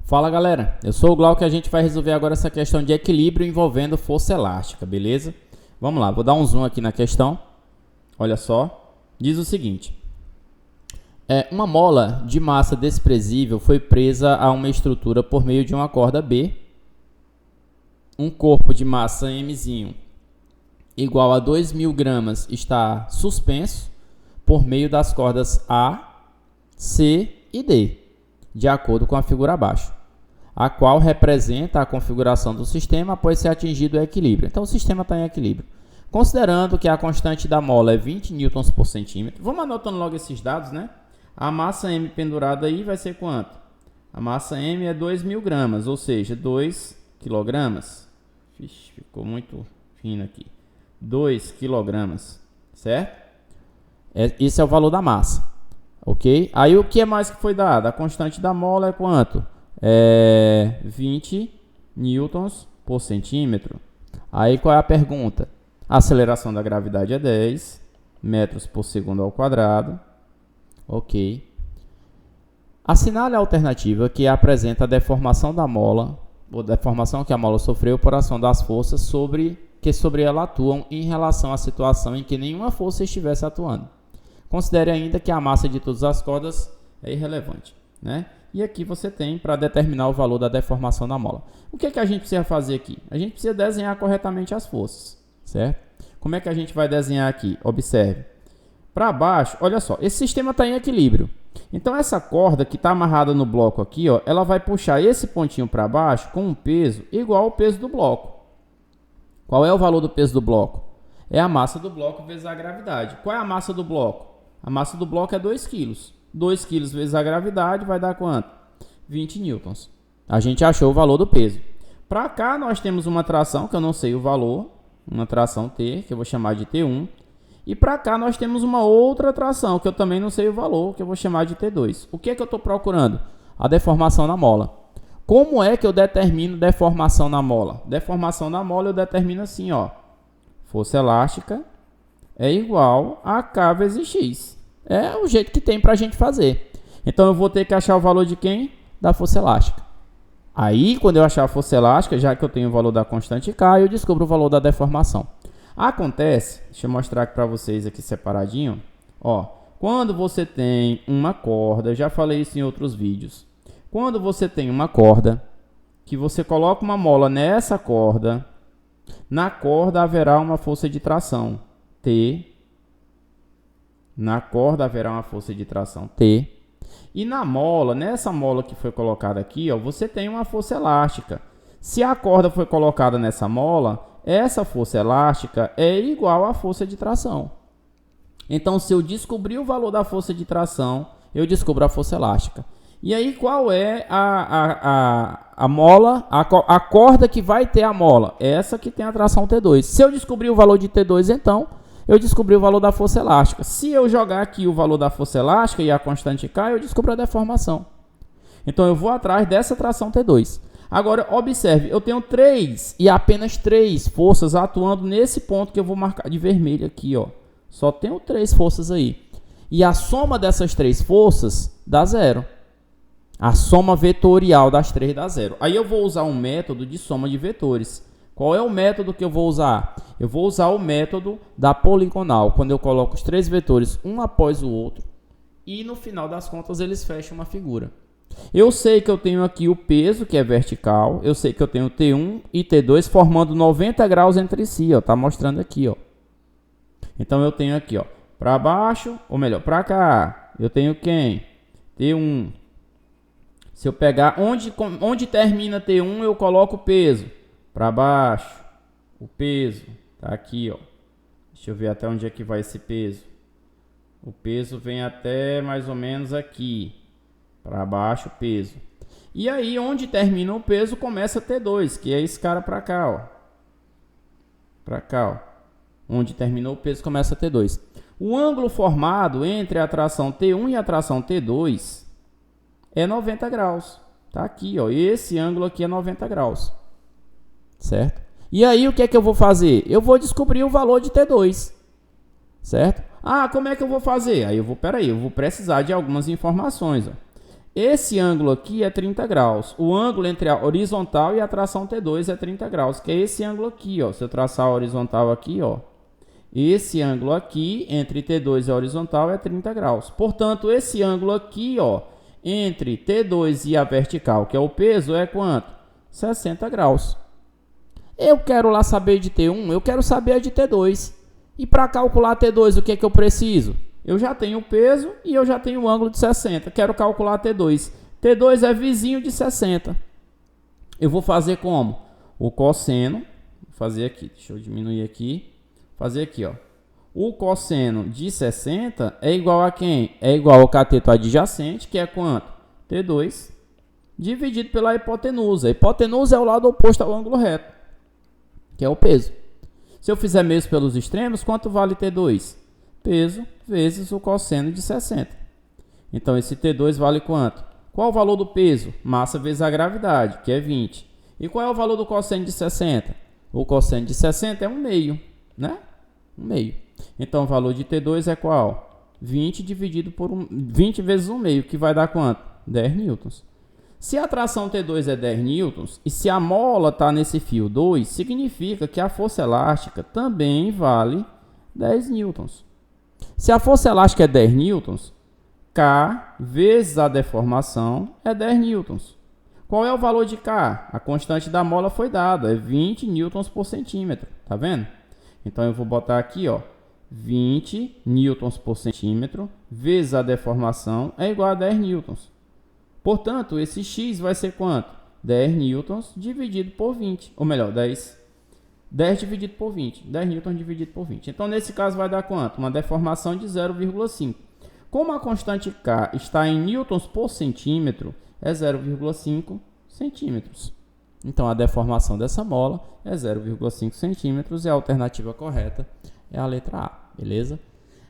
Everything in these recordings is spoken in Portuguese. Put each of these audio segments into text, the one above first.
Fala galera, eu sou o Glauco e a gente vai resolver agora essa questão de equilíbrio envolvendo força elástica, beleza? Vamos lá, vou dar um zoom aqui na questão. Olha só, diz o seguinte: uma mola de massa desprezível foi presa a uma estrutura por meio de uma corda B. Um corpo de massa M igual a 2.000 gramas está suspenso por meio das cordas A, C e D, de acordo com a figura abaixo, a qual representa a configuração do sistema após ser atingido o equilíbrio. Então, o sistema está em equilíbrio. Considerando que a constante da mola é 20 newtons por centímetro, vamos anotando logo esses dados, né? A massa M pendurada aí vai ser quanto? A massa M é 2.000 gramas, ou seja, 2 quilogramas. Vixe, ficou muito fino aqui. 2 quilogramas, certo? Esse é o valor da massa, ok? Aí o que é mais que foi dado? A constante da mola é quanto? 20 newtons por centímetro. Aí qual é a pergunta? A aceleração da gravidade é 10 metros por segundo ao quadrado. Ok. Assinale a alternativa que apresenta a deformação da mola, ou deformação que a mola sofreu por ação das forças que sobre ela atuam em relação à situação em que nenhuma força estivesse atuando. Considere ainda que a massa de todas as cordas é irrelevante, né? E aqui você tem para determinar o valor da deformação da mola. O que é que a gente precisa fazer aqui? A gente precisa desenhar corretamente as forças, certo? Como é que a gente vai desenhar aqui? Observe. Para baixo, olha só, esse sistema está em equilíbrio. Então, essa corda que está amarrada no bloco aqui, ó, ela vai puxar esse pontinho para baixo com um peso igual ao peso do bloco. Qual é o valor do peso do bloco? É a massa do bloco vezes a gravidade. Qual é a massa do bloco? A massa do bloco é 2 kg. 2 kg vezes a gravidade vai dar quanto? 20 newtons. A gente achou o valor do peso. Para cá nós temos uma tração que eu não sei o valor, uma tração T, que eu vou chamar de T1. E para cá nós temos uma outra tração que eu também não sei o valor, que eu vou chamar de T2. O que é que eu estou procurando? A deformação na mola. Como é que eu determino deformação na mola? Deformação na mola eu determino assim, ó. Força elástica é igual a K vezes X. É o jeito que tem para a gente fazer. Então, eu vou ter que achar o valor de quem? Da força elástica. Aí, quando eu achar a força elástica, já que eu tenho o valor da constante K, eu descubro o valor da deformação. Acontece, deixa eu mostrar aqui para vocês aqui separadinho. Ó, quando você tem uma corda, eu já falei isso em outros vídeos. Quando você tem uma corda, que você coloca uma mola nessa corda, na corda haverá uma força de tração, T. Na corda haverá uma força de tração T. E na mola, nessa mola que foi colocada aqui, ó, você tem uma força elástica. Se a corda foi colocada nessa mola, essa força elástica é igual à força de tração. Então, se eu descobrir o valor da força de tração, eu descubro a força elástica. E aí, qual é a mola, a corda que vai ter a mola? Essa que tem a tração T2. Se eu descobrir o valor de T2, então, eu descobri o valor da força elástica. Se eu jogar aqui o valor da força elástica e a constante K, eu descubro a deformação. Então, eu vou atrás dessa tração T2. Agora, observe, eu tenho 3 e apenas 3 forças atuando nesse ponto que eu vou marcar de vermelho aqui, ó. Só tenho 3 forças aí. E a soma dessas 3 forças dá 0. A soma vetorial das 3 dá 0. Aí eu vou usar um método de soma de vetores. Qual é o método que eu vou usar? Eu vou usar o método da poligonal, quando eu coloco os 3 vetores um após o outro e no final das contas eles fecham uma figura. Eu sei que eu tenho aqui o peso, que é vertical. Eu sei que eu tenho T1 e T2 formando 90 graus entre si, ó. Tá mostrando aqui, ó. Então eu tenho aqui, ó, para baixo, ou melhor, para cá, eu tenho quem? T1. Se eu pegar onde termina T1, eu coloco o peso. Para baixo, o peso tá aqui, ó. Deixa eu ver até onde é que vai esse peso. O peso vem até mais ou menos aqui. Para baixo, o peso. E aí, onde termina o peso, começa T2, que é esse cara para cá, ó. Para cá, ó. Onde terminou o peso, começa T2. O ângulo formado entre a tração T1 e a tração T2 é 90 graus. Tá aqui, ó. Esse ângulo aqui é 90 graus. Certo? E aí, o que é que eu vou fazer? Eu vou descobrir o valor de T2. Certo? Ah, como é que eu vou fazer? Aí eu vou precisar de algumas informações, ó. esse ângulo aqui é 30 graus. O ângulo entre a horizontal e a tração T2 é 30 graus, que é esse ângulo aqui, ó. Se eu traçar a horizontal aqui, ó. Esse ângulo aqui, entre T2 e a horizontal, é 30 graus. Portanto, esse ângulo aqui, ó, entre T2 e a vertical, que é o peso, é quanto? 60 graus. Eu quero lá saber de T1, eu quero saber de T2. E para calcular T2, o que é que eu preciso? Eu já tenho o peso e eu já tenho o ângulo de 60. Quero calcular T2. T2 é vizinho de 60. Eu vou fazer como? O cosseno, vou fazer aqui, deixa eu diminuir aqui. Fazer aqui, ó. O cosseno de 60 é igual a quem? É igual ao cateto adjacente, que é quanto? T2, dividido pela hipotenusa. A hipotenusa é o lado oposto ao ângulo reto, que é o peso. Se eu fizer mesmo pelos extremos, quanto vale T2? Peso vezes o cosseno de 60. Então, esse T2 vale quanto? Qual o valor do peso? Massa vezes a gravidade, que é 20. E qual é o valor do cosseno de 60? O cosseno de 60 é 1/2, né? 1/2. Então, o valor de T2 é qual? 20 dividido por 20 vezes 1/2, que vai dar quanto? 10 newtons. Se a tração T2 é 10 newtons, e se a mola está nesse fio 2, significa que a força elástica também vale 10 newtons. Se a força elástica é 10 newtons, K vezes a deformação é 10 newtons. Qual é o valor de K? A constante da mola foi dada, é 20 newtons por centímetro. Tá vendo? Então, eu vou botar aqui, ó, 20 newtons por centímetro vezes a deformação é igual a 10 newtons. Portanto, esse x vai ser quanto? 10 newtons dividido por 20. Ou melhor, 10 dividido por 20. 10 newtons dividido por 20. Então, nesse caso, vai dar quanto? Uma deformação de 0,5. Como a constante K está em newtons por centímetro, é 0,5 centímetros. Então, a deformação dessa mola é 0,5 centímetros e a alternativa correta é a letra A. Beleza?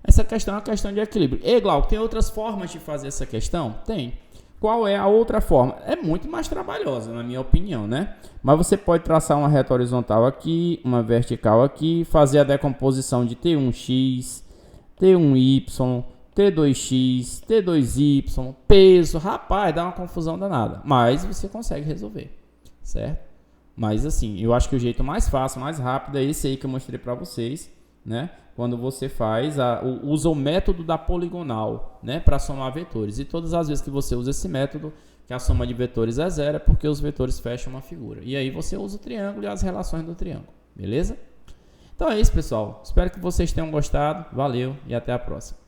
Essa questão é uma questão de equilíbrio. E, Glauco, tem outras formas de fazer essa questão? Tem. Qual é a outra forma? É muito mais trabalhosa, na minha opinião, né? Mas você pode traçar uma reta horizontal aqui, uma vertical aqui, fazer a decomposição de T1x, T1y, T2x, T2y, peso. Rapaz, dá uma confusão danada. Mas você consegue resolver, certo? Mas assim, eu acho que o jeito mais fácil, mais rápido é esse aí que eu mostrei para vocês, né? Quando você usa o método da poligonal, né, para somar vetores. E todas as vezes que você usa esse método, que a soma de vetores é zero, é porque os vetores fecham uma figura. E aí você usa o triângulo e as relações do triângulo. Beleza? Então é isso, pessoal. Espero que vocês tenham gostado. Valeu e até a próxima.